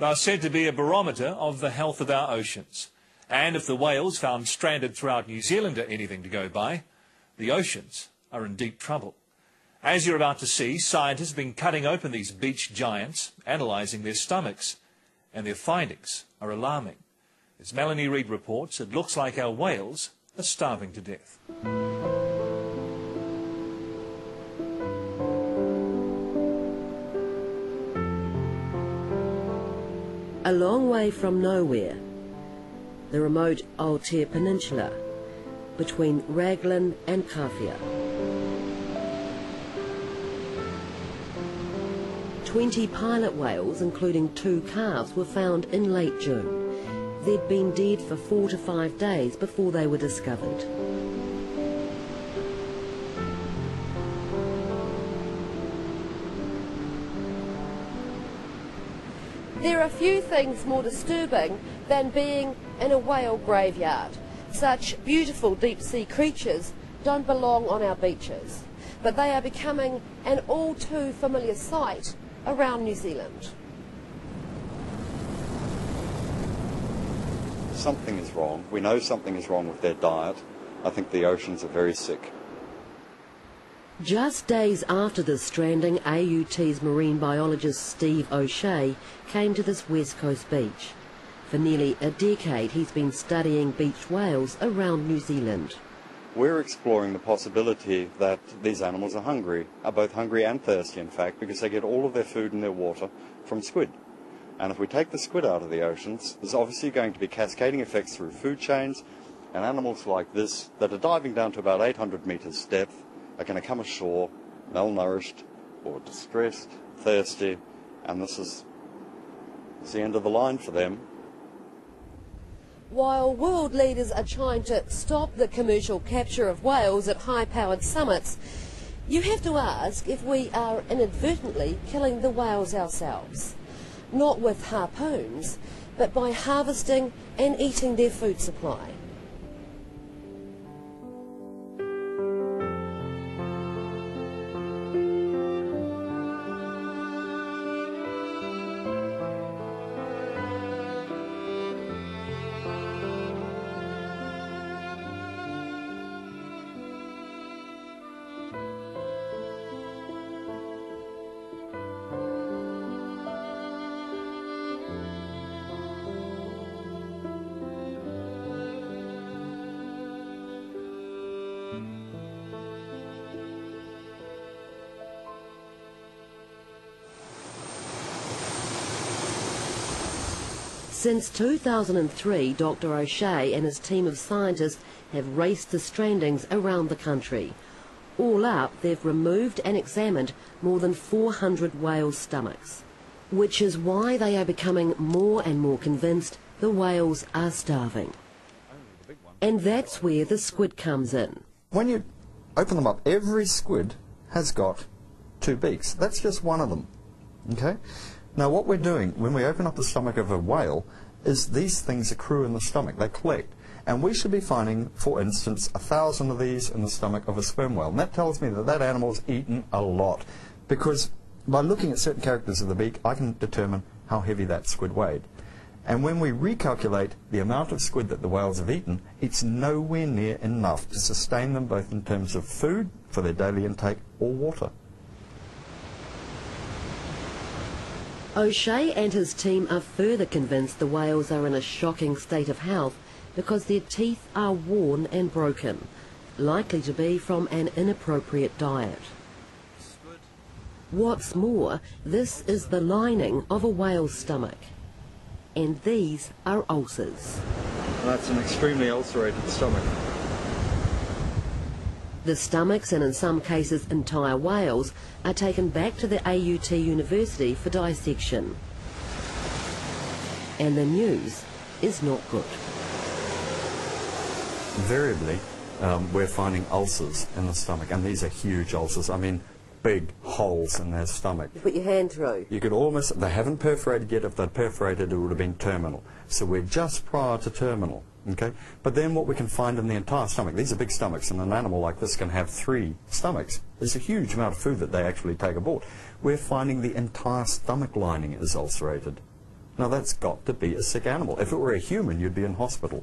They're said to be a barometer of the health of our oceans. And if the whales found stranded throughout New Zealand are anything to go by, the oceans are in deep trouble. As you're about to see, scientists have been cutting open these beach giants, analysing their stomachs, and their findings are alarming. As Melanie Reid reports, it looks like our whales are starving to death. A long way from nowhere, the remote Aotea Peninsula, between Raglan and Kawhia. 20 pilot whales, including 2 calves, were found in late June. They'd been dead for 4 to 5 days before they were discovered. There are few things more disturbing than being in a whale graveyard. Such beautiful deep-sea creatures don't belong on our beaches, but they are becoming an all too familiar sight around New Zealand. Something is wrong. We know something is wrong with their diet. I think the oceans are very sick. Just days after this stranding, AUT's marine biologist Steve O'Shea came to this West Coast beach. For nearly a decade he's been studying beach whales around New Zealand. We're exploring the possibility that these animals are hungry, are both hungry and thirsty in fact, because they get all of their food and their water from squid. And if we take the squid out of the oceans, there's obviously going to be cascading effects through food chains, and animals like this that are diving down to about 800 metres depth are going to come ashore malnourished or distressed, thirsty, and this is the end of the line for them. While world leaders are trying to stop the commercial capture of whales at high-powered summits, you have to ask if we are inadvertently killing the whales ourselves. Not with harpoons, but by harvesting and eating their food supply. Since 2003, Dr. O'Shea and his team of scientists have raced the strandings around the country. All up, they've removed and examined more than 400 whale stomachs, which is why they are becoming more and more convinced the whales are starving. And that's where the squid comes in. When you open them up, every squid has got 2 beaks. That's just one of them, okay? Now what we're doing when we open up the stomach of a whale is these things accrue in the stomach, they collect. And we should be finding, for instance, 1,000 of these in the stomach of a sperm whale. And that tells me that that animal's eaten a lot. Because by looking at certain characters of the beak, I can determine how heavy that squid weighed. And when we recalculate the amount of squid that the whales have eaten, it's nowhere near enough to sustain them both in terms of food for their daily intake or water. O'Shea and his team are further convinced the whales are in a shocking state of health because their teeth are worn and broken, likely to be from an inappropriate diet. What's more, this is the lining of a whale's stomach, and these are ulcers. That's an extremely ulcerated stomach. The stomachs, and in some cases entire whales, are taken back to the AUT University for dissection. And the news is not good. Invariably, we're finding ulcers in the stomach, and these are huge ulcers. I mean, big holes in their stomach. You put your hand through. You could almost, they haven't perforated yet. If they'd perforated, it would have been terminal. So we're just prior to terminal. Okay, but then what we can find in the entire stomach, these are big stomachs, and an animal like this can have 3 stomachs. There's a huge amount of food that they actually take aboard. We're finding the entire stomach lining is ulcerated. Now that's got to be a sick animal. If it were a human, you'd be in hospital.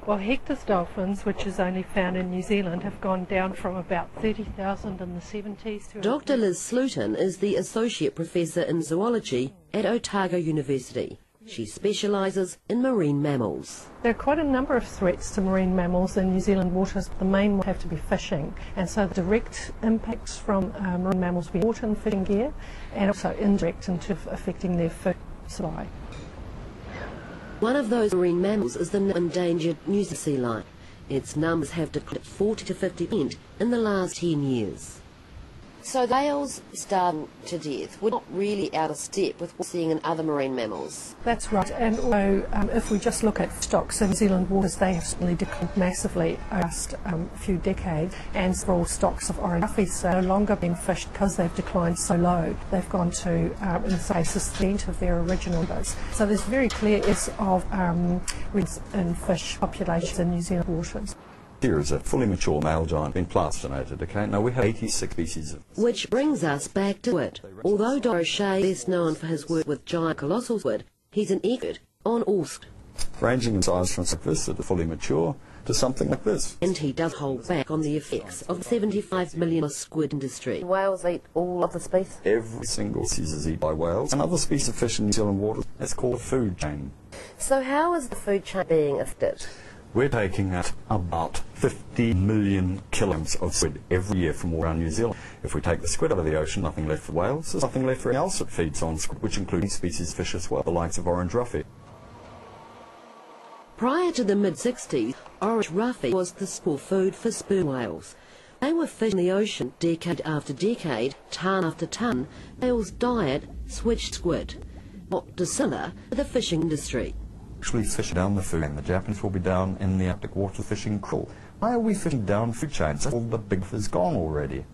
Well, Hector's dolphins, which is only found in New Zealand, have gone down from about 30,000 in the 70s to... Dr. Liz Sluton is the Associate Professor in Zoology at Otago University. She specialises in marine mammals. There are quite a number of threats to marine mammals in New Zealand waters. The main one have to be fishing, and so the direct impacts from marine mammals will be water and fishing gear, and also indirect into affecting their food supply. One of those marine mammals is the endangered New Zealand sea lion. Its numbers have declined 40 to 50% in the last 10 years. So whales starving to death, we're not really out of step with what we're seeing in other marine mammals. That's right, and although if we just look at stocks in New Zealand waters, they have certainly declined massively over the last few decades, and several stocks of orange roughies are no longer being fished because they've declined so low. They've gone to, in some cases, the end of their original numbers. So there's very clear evidence of reduction in fish populations in New Zealand waters. Here is a fully mature male giant, been plastinated, okay? Now we have 86 species of... Which brings us back to squid. Although Dr. O'Shea is best known for his work with giant colossal squid, he's an expert on all squid. Ranging in size from this, that are fully mature, to something like this. And he does hold back on the effects of the 75 million squid industry. Whales eat all of the species? Every single species is eaten by whales. Another species of fish in New Zealand waters, it's called a food chain. So how is the food chain being affected? We're taking out about 50 million kilograms of squid every year from all around New Zealand. If we take the squid out of the ocean, nothing left for whales, there's nothing left for anything else that feeds on squid, which includes species of fish as well, the likes of orange roughy. Prior to the mid-60s, orange roughy was the sole food for sperm whales. They were fished in the ocean decade after decade, ton after ton. Whales' diet switched squid, not dissimilar to the fishing industry. Actually fish down the food chain. The Japanese will be down in the Arctic water fishing krill. Why are we fishing down food chains? All the big fish is gone already.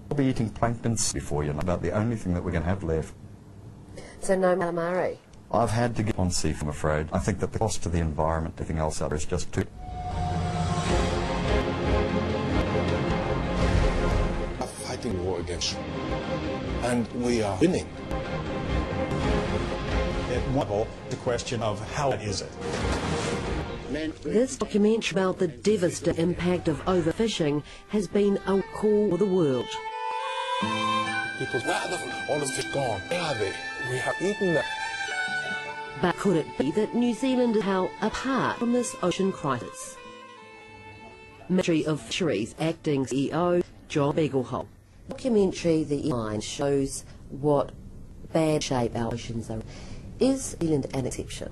We'll be eating plankton before you know about the only thing that we're going to have left. So no calamari? I've had to get on sea, I'm afraid. I think that the cost to the environment, everything else out there is just too... We are fighting war against you, and we are winning. At one level, the question of how is it? This documentary about the devastating impact of overfishing has been a call for the world. People, where are all the fish gone? Where are they? We have eaten them. But could it be that New Zealand is held apart from this ocean crisis? Ministry of Fisheries Acting CEO John Beaglehole. Documentary The Line shows what bad shape our oceans are. Is New Zealand an exception?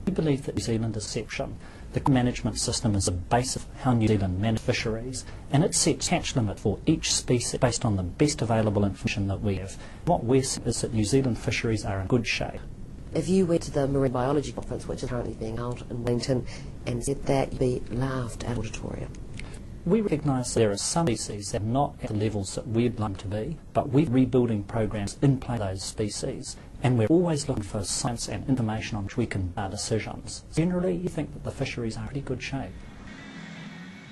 We believe that New Zealand is an exception. The management system is the base of how New Zealand manages fisheries, and it sets catch limit for each species based on the best available information that we have. What we're saying is that New Zealand fisheries are in good shape. If you went to the Marine Biology Conference, which is currently being held in Wellington, and said that, you'd be laughed at auditorium. We recognise there are some species that are not at the levels that we'd like to be, but we're rebuilding programs in play for those species, and we're always looking for science and information on which we can make decisions. Generally, you think that the fisheries are in pretty good shape.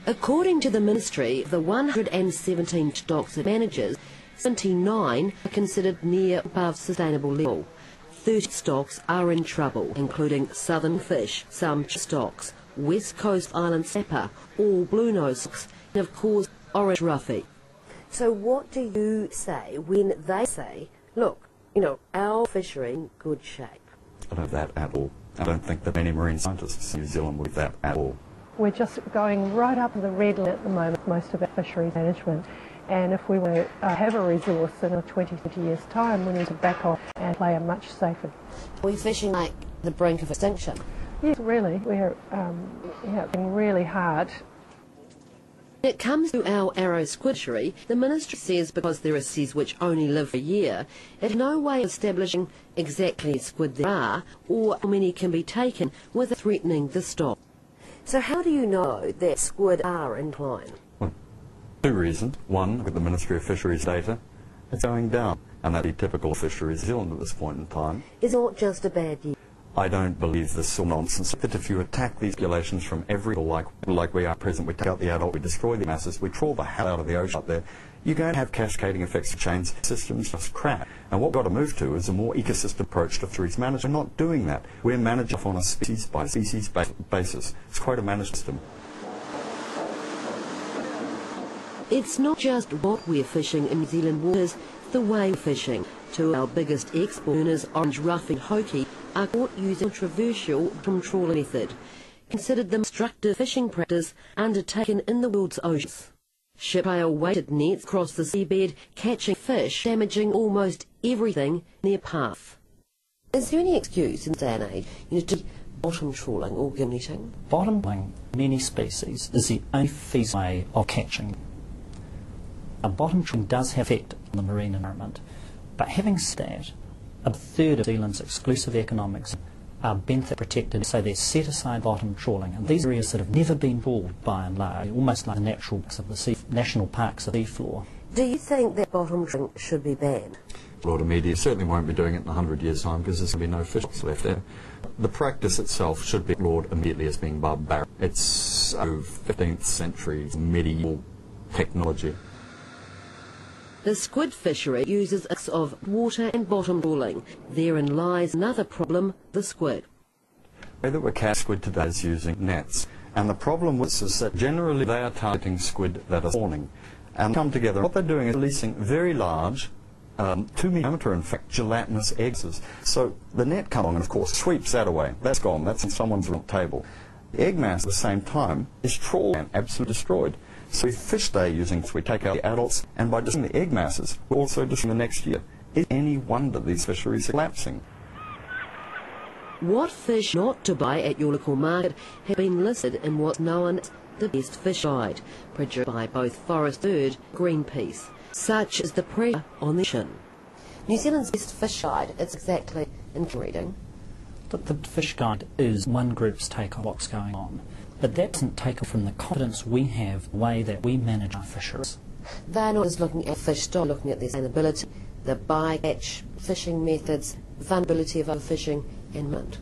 According to the Ministry, of the 117 stocks it manages, 79 are considered near above sustainable level. 30 stocks are in trouble, including southern fish, some stocks, West Coast Island snapper, all blue nose stocks, and of course orange roughy. So what do you say when they say, look, you know, our fishery in good shape? I don't have that at all. I don't think that many marine scientists in New Zealand would have that at all. We're just going right up to the red line at the moment, most of our fisheries management. And if we want to have a resource in a 20, 30 years' time, we need to back off and play a much safer. We're fishing like the brink of extinction. Yes, really. We're working really hard. When it comes to our arrow squid fishery, the Ministry says because there are seas which only live for a year, it has no way of establishing exactly how squid there are or how many can be taken without threatening the stock. So how do you know that squid are in decline? Well, two reasons. One, look at the Ministry of Fisheries data. It's going down, and that'd be typical of fisheries New Zealand at this point in time. It's not just a bad year. I don't believe this sort of nonsense that if you attack these populations from every like we are present, we take out the adult, we destroy the masses, we trawl the hell out of the ocean out there, you're going to have cascading effects of chains. Systems just crash. And what we've got to move to is a more ecosystem approach to fisheries management. We're not doing that. We're managing on a species-by-species basis. It's quite a managed system. It's not just what we're fishing in New Zealand waters, the way we're fishing. Two of our biggest export earners, orange ruffy and hoki, are caught using a controversial bottom trawling method, considered the most destructive fishing practice undertaken in the world's oceans. Ship rail weighted nets cross the seabed, catching fish, damaging almost everything in their path. Is there any excuse in this day and age to bottom trawling or gill netting? Bottom trawling many species is the only feasible way of catching. Bottom trawling does have effect on the marine environment, but having said that, a third of New Zealand's exclusive economics are benthic protected, so they're set aside bottom trawling, and these areas that have never been trawled by and large, almost like the natural parks of the sea, national parks of the seafloor. Do you think that bottom trawling should be banned? Broader media certainly won't be doing it in 100 years' time because there's going to be no fish stocks left there. The practice itself should be ignored immediately as being barbaric. It's 15th century medieval technology. The squid fishery uses a mix of water and bottom trawling. Therein lies another problem, the squid. The way that we're catching squid today is using nets. And the problem with this is that generally they are targeting squid that are spawning. And come together, what they're doing is releasing very large, 2 millimetre in fact, gelatinous eggs. So the net comes along and of course sweeps that away. That's gone, that's on someone's table. The egg mass at the same time is trawled and absolutely destroyed. So we fish day using, we take out the adults, and by destroying the egg masses, we're also destroying the next year. Is any wonder these fisheries are collapsing? What fish not to buy at your local market have been listed in what's known as the best fish guide, produced by both Forest Bird and Greenpeace, such as the pressure on the ocean. New Zealand's best fish guide, it's exactly in reading. The fish guide is one group's take on what's going on. But that doesn't take from the confidence we have, the way that we manage our fisheries. They're not just looking at fish stock, looking at their sustainability, the bycatch fishing methods, vulnerability of overfishing, and mint.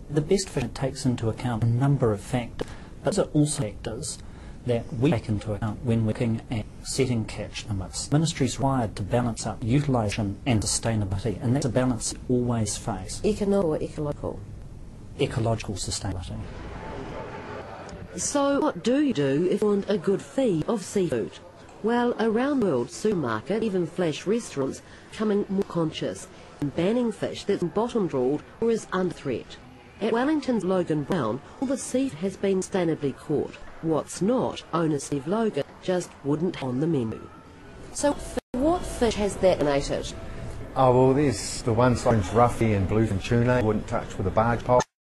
The best fishing takes into account a number of factors, but those are also factors that we take into account when we're looking at setting catch limits. The Ministry's required to balance up utilisation and sustainability, and that's a balance we always face. Economic or ecological? Ecological sustainability. So what do you do if you want a good feed of seafood? Well, around the world, supermarket, even flash restaurants, are becoming more conscious and banning fish that's bottom trawled or is under threat. At Wellington's Logan Brown, all the seafood has been sustainably caught. What's not, owner Steve Logan just wouldn't on the menu. So what fish has that donated? Oh, well, there's the ones orange ruffy and bluefin tuna, wouldn't touch with a barge pole.